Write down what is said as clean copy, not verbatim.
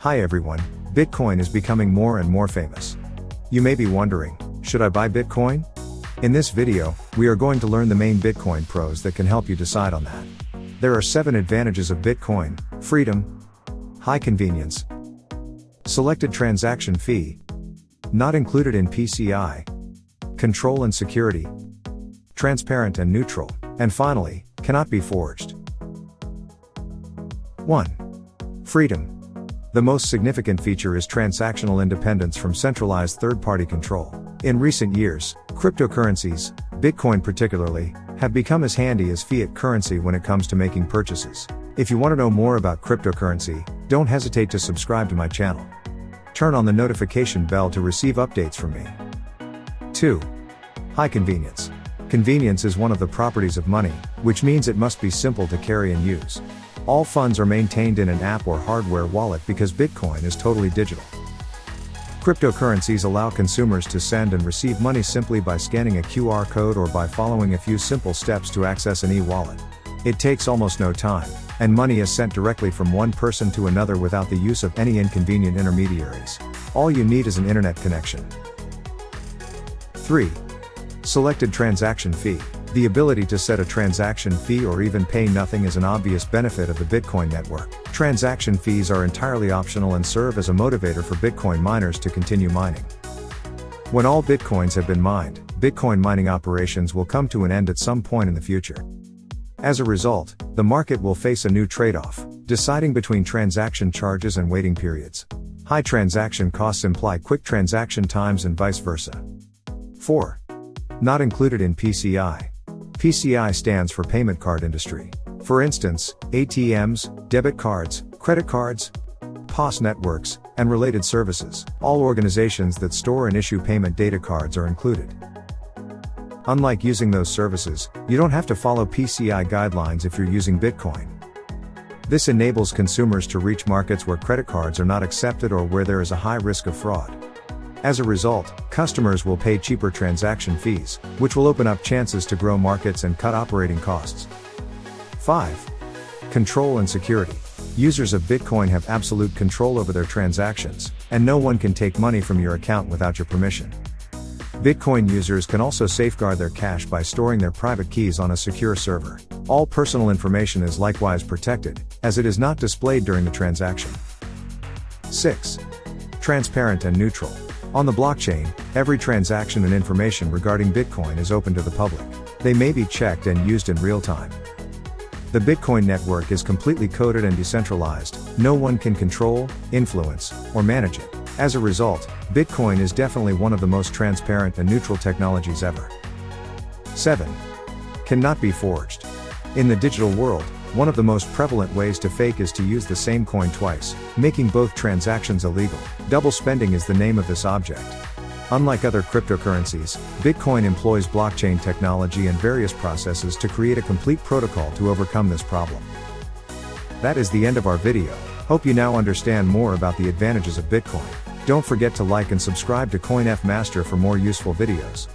Hi everyone, Bitcoin is becoming more and more famous. You may be wondering, should I buy Bitcoin? In this video, we are going to learn the main Bitcoin pros that can help you decide on that. There are 7 advantages of Bitcoin: freedom, high convenience, selected transaction fee, not included in PCI, control and security, transparent and neutral, and finally, cannot be forged. 1. Freedom. The most significant feature is transactional independence from centralized third-party control. In recent years, cryptocurrencies, Bitcoin particularly, have become as handy as fiat currency when it comes to making purchases. If you want to know more about cryptocurrency, don't hesitate to subscribe to my channel. Turn on the notification bell to receive updates from me. 2. High convenience. Convenience is one of the properties of money, which means it must be simple to carry and use. All funds are maintained in an app or hardware wallet because Bitcoin is totally digital. Cryptocurrencies allow consumers to send and receive money simply by scanning a QR code or by following a few simple steps to access an e-wallet. It takes almost no time, and money is sent directly from one person to another without the use of any inconvenient intermediaries. All you need is an internet connection. 3. Selected transaction fee. The ability to set a transaction fee or even pay nothing is an obvious benefit of the Bitcoin network. Transaction fees are entirely optional and serve as a motivator for Bitcoin miners to continue mining. When all Bitcoins have been mined, Bitcoin mining operations will come to an end at some point in the future. As a result, the market will face a new trade-off, deciding between transaction charges and waiting periods. High transaction costs imply quick transaction times and vice versa. 4. Not included in PCI. PCI stands for Payment Card Industry. For instance, ATMs, debit cards, credit cards, POS networks, and related services. All organizations that store and issue payment data cards are included. Unlike using those services, you don't have to follow PCI guidelines if you're using Bitcoin. This enables consumers to reach markets where credit cards are not accepted or where there is a high risk of fraud. As a result, customers will pay cheaper transaction fees, which will open up chances to grow markets and cut operating costs. 5. Control and security. Users of Bitcoin have absolute control over their transactions, and no one can take money from your account without your permission. Bitcoin users can also safeguard their cash by storing their private keys on a secure server. All personal information is likewise protected, as it is not displayed during the transaction. 6. Transparent and neutral. On the blockchain, every transaction and information regarding Bitcoin is open to the public. They may be checked and used in real time. The Bitcoin network is completely coded and decentralized. No one can control, influence, or manage it. As a result, Bitcoin is definitely one of the most transparent and neutral technologies ever. 7. Cannot be forged. In the digital world, one of the most prevalent ways to fake is to use the same coin twice, making both transactions illegal. Double spending is the name of this object. Unlike other cryptocurrencies, Bitcoin employs blockchain technology and various processes to create a complete protocol to overcome this problem. That is the end of our video. Hope you now understand more about the advantages of Bitcoin. Don't forget to like and subscribe to CoinF Master for more useful videos.